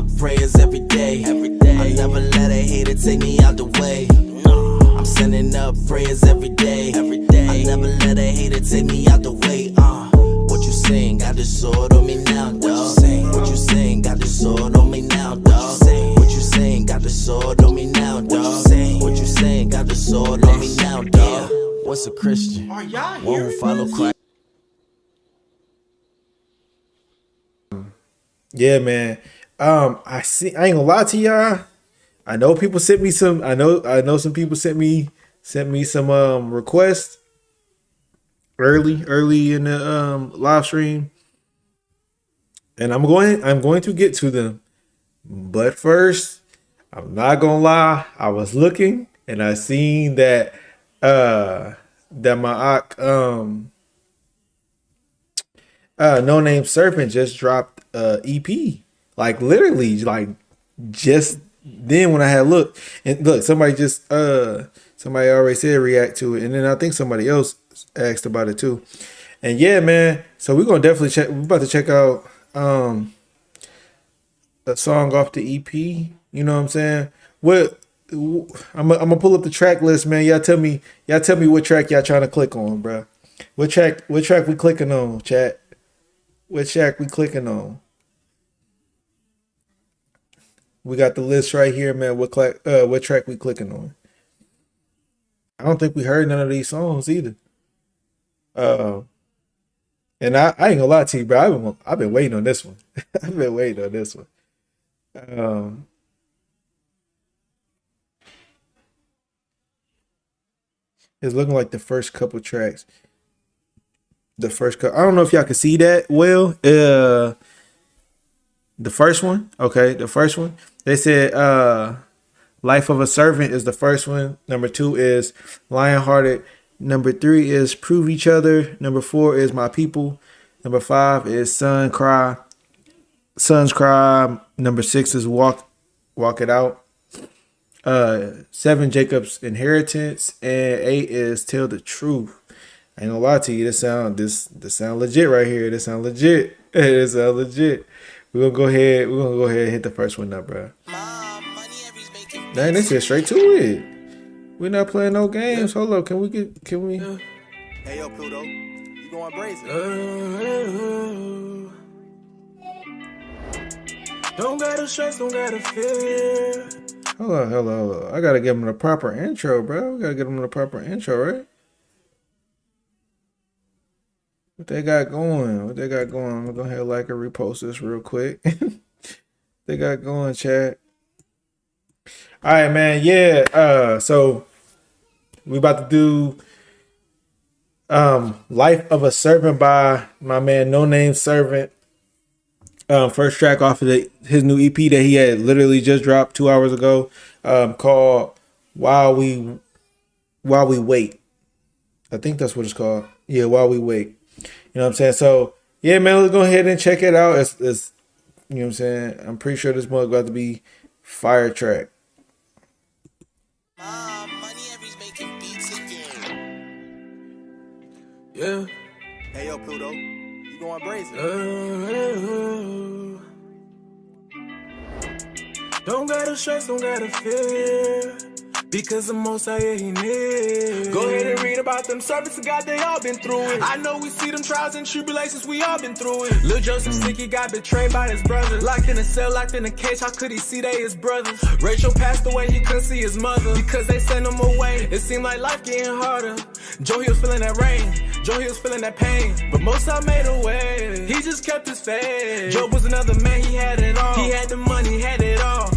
up prayers every day. I never let a hater take me out the way. I'm sending up prayers every day. I never let a hater take me out the way. What you saying? Got the sword on me now, dog. What you saying? Got the sword on me now, dog. What you saying? Got the sword on me now, dog. What you saying? Got the sword on me now, dog. What's a Christian? One who follow Christ. Yeah, man. I ain't gonna lie to y'all. I know people sent me some. I know some people sent me some requests early in the live stream, and I'm going to get to them. But first, I'm not gonna lie. I was looking and I seen that my Noname Serpent just dropped EP. Like literally, like just then when I had looked, and look, somebody already said react to it, and then I think somebody else asked about it too. And yeah, man, so we're gonna definitely check. We're about to check out a song off the EP. You know what I'm saying? I'm gonna pull up the track list, man. Y'all tell me what track y'all trying to click on, bro. What track we clicking on, chat? What track we clicking on? We got the list right here, man. What track we clicking on? I don't think we heard none of these songs either. And I ain't gonna lie to you, bro. I've been waiting on this one. I've been waiting on this one. It's looking like the first couple tracks. I don't know if y'all can see that well. The first one, okay, the first one. They said Life of a Servant is the first one. Number 2 is Lionhearted. Number 3 is Prove Each Other. Number 4 is My People. Number 5 is Sons Cry. Number 6 is Walk It Out. 7 Jacob's Inheritance, and 8 is Tell the Truth. I ain't gonna lie to you, this sound legit right here. This sound legit. This sound legit. We're gonna go ahead and hit the first one up, bro. Dang, they said straight to it. We're not playing no games. Hold up, can we? Hey yo, Pluto, you going brazen? Don't gotta stress, don't gotta fear. Hold on. I gotta give them the proper intro, bro. We gotta get them the proper intro, right? What they got going? I'm gonna go ahead and like and repost this real quick. They got going, chat. All right, man. Yeah. So we about to do Life of a Servant by my man Noname Servant. First track off of his new EP that he had literally just dropped 2 hours ago, called While We Wait. I think that's what it's called. Yeah, While We Wait. You know what I'm saying? So yeah, man, let's go ahead and check it out. It's you know what I'm saying? I'm pretty sure this mug got to be fire track. Yeah. Hey yo, Pluto, you going brazen? Don't gotta stress, don't gotta fear, because the Most High, yeah, he near. Go ahead and read about them servants of God, they all been through it. I know we see them trials and tribulations, we all been through it. Lil Joseph Sticky got betrayed by his brothers. Locked in a cell, locked in a cage, how could he see they his brothers? Rachel passed away, he couldn't see his mother, because they sent him away. It seemed like life getting harder. Joe, he was feeling that rain. Joe, he was feeling that pain. But Most High made a way. He just kept his faith. Job was another man, he had it all. He had the money, he had it all.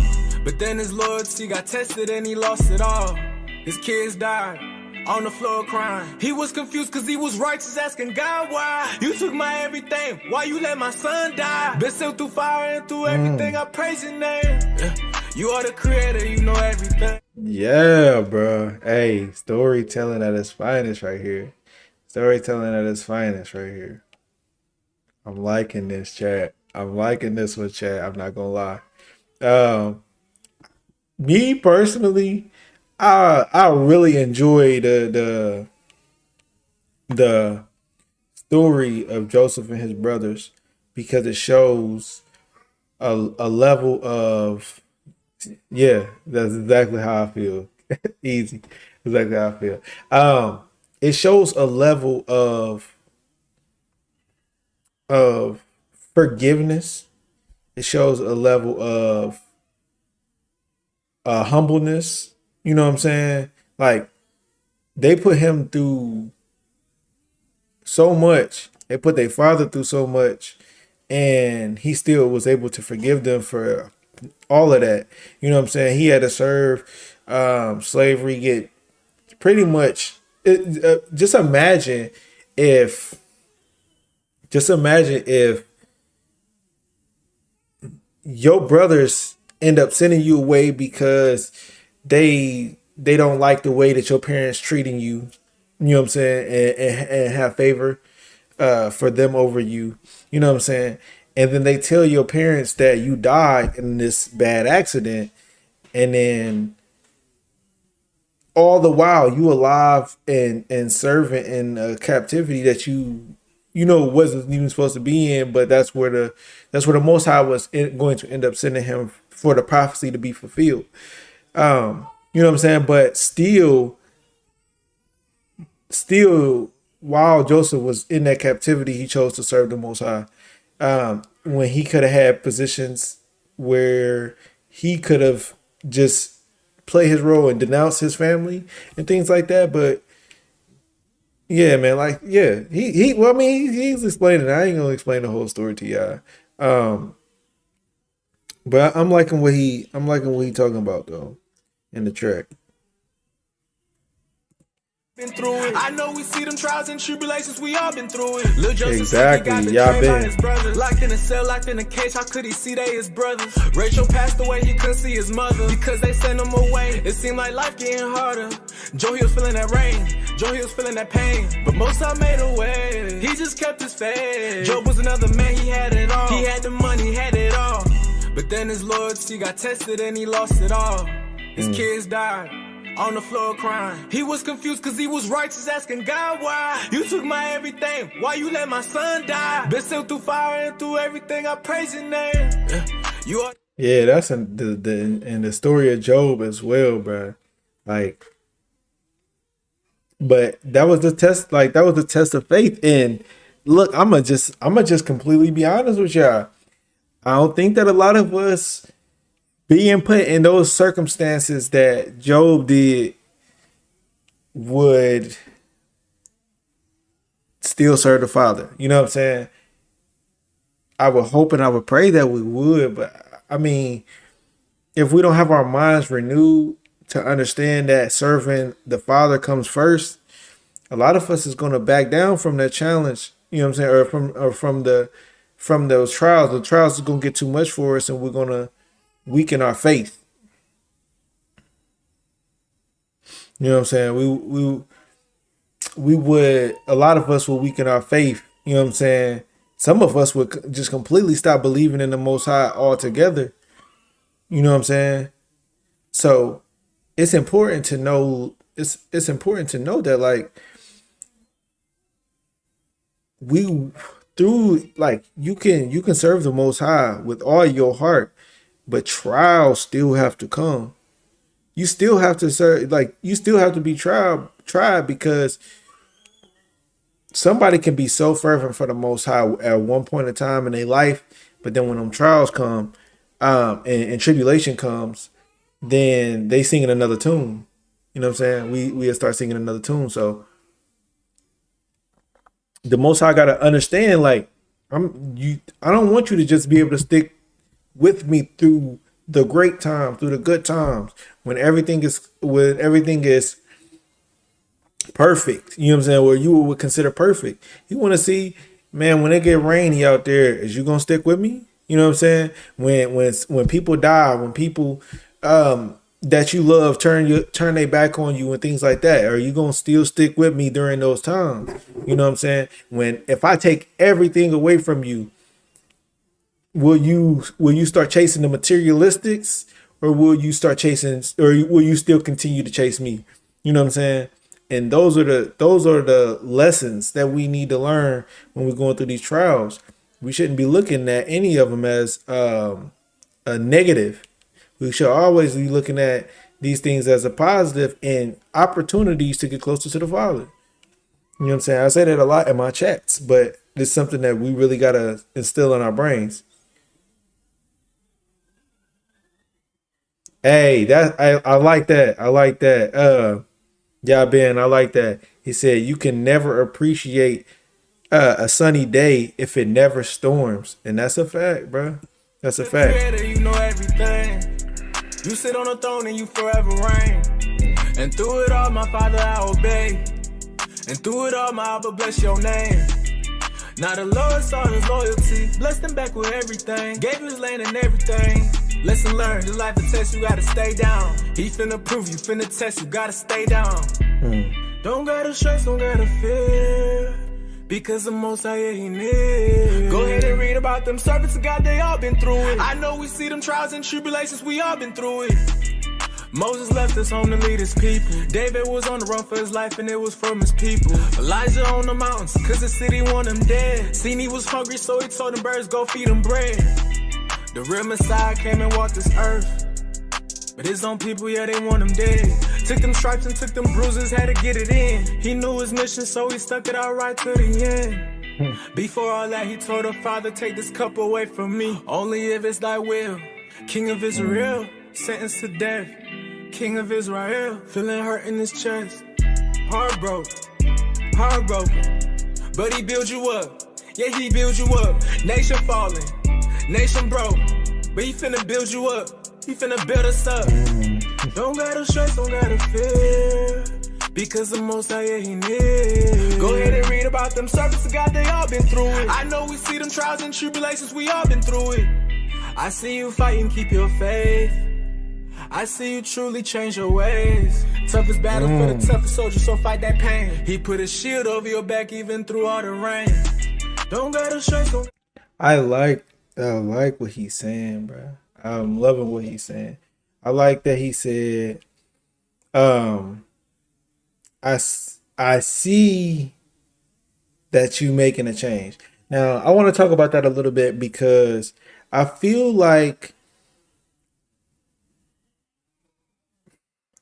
But then his loyalty got tested and he lost it all. His kids died on the floor crying. He was confused cause he was righteous, asking God why. You took my everything, why you let my son die? Been sealed through fire and through everything, I praise your name. You are the creator, you know everything. Yeah, bro. Hey, storytelling at its finest right here. Storytelling at its finest right here. I'm liking this, chat. I'm liking this one, chat. I'm not gonna lie. Me personally, I really enjoy the story of Joseph and his brothers, because it shows a level of, yeah, that's exactly how I feel. Easy. Exactly how I feel. It shows a level of forgiveness. It shows a level of humbleness. You know what I'm saying? Like, they put him through so much. They put their father through so much, and he still was able to forgive them for all of that. You know what I'm saying? He had to serve slavery, get pretty much. Just imagine if, your brothers end up sending you away because they don't like the way that your parents treating you. You know what I'm saying? And have favor for them over you. You know what I'm saying? And then they tell your parents that you died in this bad accident, and then all the while you alive and serving in a captivity that you know wasn't even supposed to be in, but that's where the Most High was going to end up sending him for the prophecy to be fulfilled. You know what I'm saying? But still, while Joseph was in that captivity, he chose to serve the Most High. When he could have had positions where he could have just play his role and denounce his family and things like that. But yeah, man, like, yeah, he well, I mean, he's explaining. I ain't gonna explain the whole story to y'all. But I'm liking what he talking about though in the track. Been through it. I know we see them trials and tribulations, we all been through it. Lil Joseph Exactly, got y'all betrayed by been. his brothers. Locked in a cell, locked in a cage, how could he see they his brothers? Rachel passed away, he couldn't see his mother because they sent him away. It seemed like life getting harder. Joe, he was feeling that rain. Joe, he was feeling that pain. But most I made a way. He just kept his faith. Job was another man, he had it all. He had the money, he had it all. But then his loyalty got tested and he lost it all. His kids died on the floor crying. He was confused cause he was righteous, asking God why. You took my everything, why you let my son die? Been still through fire and through everything, I praise your name. You are. Yeah, that's in the story of Job as well, bro. Like, but that was the test. Like, that was the test of faith. And look, I'ma just completely be honest with y'all. I don't think that a lot of us being put in those circumstances that Job did would still serve the Father. You know what I'm saying? I would hope and I would pray that we would, but I mean, if we don't have our minds renewed to understand that serving the Father comes first, a lot of us is going to back down from that challenge. You know what I'm saying? Or from those trials. The trials is going to get too much for us, and we're going to weaken our faith. You know what I'm saying? We would, a lot of us will weaken our faith. You know what I'm saying? Some of us would just completely stop believing in the Most High altogether. You know what I'm saying? So it's important to know. It's important to know that, like, we through, like, you can serve the Most High with all your heart, but trials still have to come. You still have to serve, like, you still have to be tried because somebody can be so fervent for the Most High at one point in time in their life, but then when them trials come, and tribulation comes, then they sing in another tune. You know what I'm saying? We start singing another tune. So the Most High gotta understand, like, I don't want you to just be able to stick with me through the great times, through the good times, when everything is perfect. You know what I'm saying? Where you would consider perfect. You want to see, man, when it get rainy out there, is you gonna stick with me? You know what I'm saying? When people die, when people that you love turn their back on you and things like that, are you gonna still stick with me during those times? You know what I'm saying? If I take everything away from you, will you start chasing the materialistics, or will you still continue to chase me? You know what I'm saying? And those are the lessons that we need to learn when we're going through these trials. We shouldn't be looking at any of them as a negative. We should always be looking at these things as a positive and opportunities to get closer to the Father. You know what I'm saying? I say that a lot in my chats, but it's something that we really got to instill in our brains. Hey, that I like that. I like that. Yeah, Ben, I like that. He said you can never appreciate a sunny day if it never storms. And that's a fact, bro. That's a fact. Creator, you know everything. You sit on the throne and you forever reign. And through it all, my Father, I obey. And through it all, my Abba, bless your name. Now the Lord saw his loyalty, blessed him back with everything, gave him his land and everything. Lesson learned, this life a test, you gotta stay down. He finna prove, you finna test, you gotta stay down. Don't gotta stress, don't gotta fear, because the Most High, yeah, he near. Go ahead and read about them servants of God, they all been through it. I know we see them trials and tribulations, we all been through it. Moses left us home to lead his people. David was on the run for his life and it was from his people. Elijah on the mountains, cause the city want him dead. Seen he was hungry, so he told them birds, go feed him bread. The real Messiah came and walked this earth, but his own people, yeah, they want him dead. Took them stripes and took them bruises, had to get it in. He knew his mission, so he stuck it out right to the end. Before all that, he told the Father, take this cup away from me. Only if it's thy will. King of Israel, sentenced to death. King of Israel, feeling hurt in his chest. Heartbroken. But he built you up. Yeah, he built you up. Nation falling, nation broke. But he finna build you up. He finna build us up. Don't gotta stress, don't gotta fear, because the Most High, yeah, he near. Go ahead and read about them servants of God, they all been through it. I know we see them trials and tribulations, we all been through it. I see you fighting, keep your faith. I see you truly change your ways. Toughest battle for the toughest soldier, so fight that pain. He put a shield over your back even through all the rain. Don't gotta stress, don't. I like what he's saying, bro. I'm loving what he's saying. I like that he said, I see that you making a change. Now, I want to talk about that a little bit because I feel like,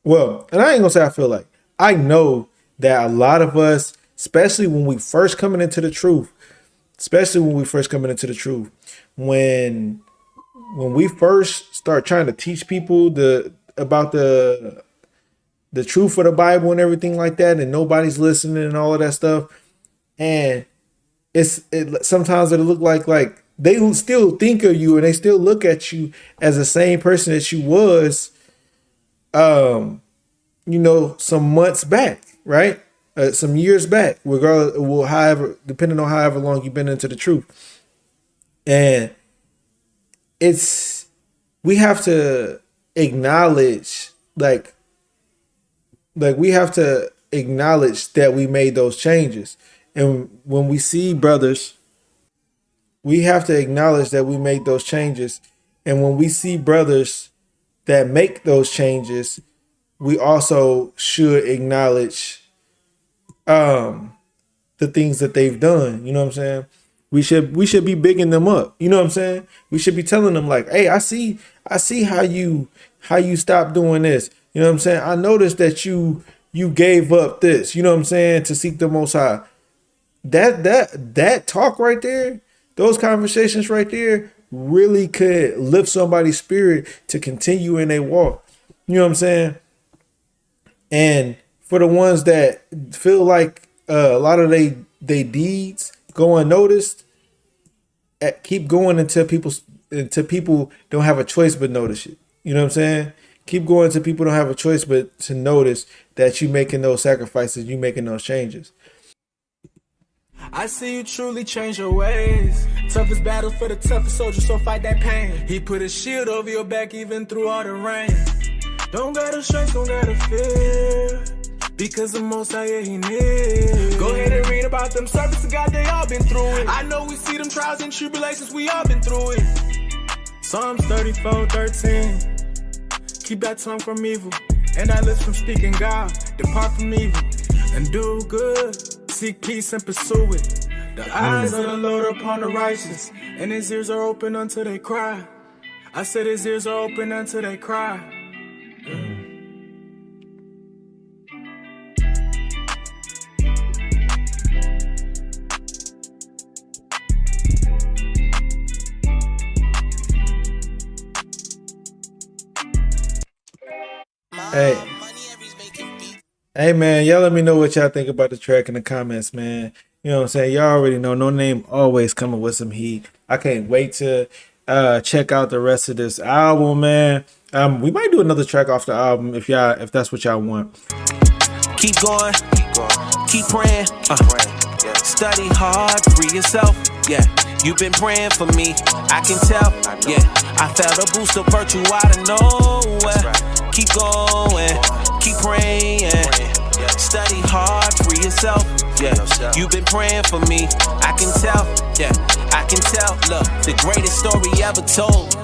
well, and I ain't gonna say I feel like, I know that a lot of us, especially when we first coming into the truth, when we first start trying to teach people about the truth of the Bible and everything like that, and nobody's listening and all of that stuff, and sometimes it'll look like they still think of you and they still look at you as the same person that you was, some months back, right? Some years back, regardless, well, depending on however long you've been into the truth. And we have to acknowledge, we have to acknowledge that we made those changes. And when we see brothers, we have to acknowledge that we made those changes. And when we see brothers that make those changes, we also should acknowledge the things that they've done. You know what I'm saying? We should be bigging them up. You know what I'm saying? We should be telling them like, hey, I see how you stopped doing this. You know what I'm saying? I noticed that you gave up this, you know what I'm saying, to seek the Most High. That talk right there, those conversations right there really could lift somebody's spirit to continue in their walk. You know what I'm saying? And for the ones that feel like a lot of they deeds go unnoticed, keep going until people don't have a choice but notice it. You know what I'm saying? Keep going until people don't have a choice but to notice that you making those sacrifices, you making those changes. I see you truly change your ways. Toughest battle for the toughest soldier, so fight that pain. He put a shield over your back even through all the rain. Don't gotta stress, don't gotta fear, because the Most High, yeah, he near. Go ahead and read about them servants of God, they all been through it. I know we see them trials and tribulations, we all been through it. Psalms 34:13. Keep that tongue from evil, and thy lips from speaking God. Depart from evil and do good. Seek peace and pursue it. The eyes of the Lord upon the righteous, and his ears are open until they cry. I said his ears are open until they cry. Hey man, y'all let me know what y'all think about the track in the comments, man. You know what I'm saying? Y'all already know Noname always coming with some heat. I can't wait to check out the rest of this album, man. We might do another track off the album if that's what y'all want. Keep going, keep praying, study hard, free yourself, yeah. You've been praying for me, I can tell, yeah. I felt a boost of virtue out of nowhere. Keep going, keep praying, study hard, free yourself, yeah. You've been praying for me, I can tell, yeah. I can tell, look, the greatest story ever told.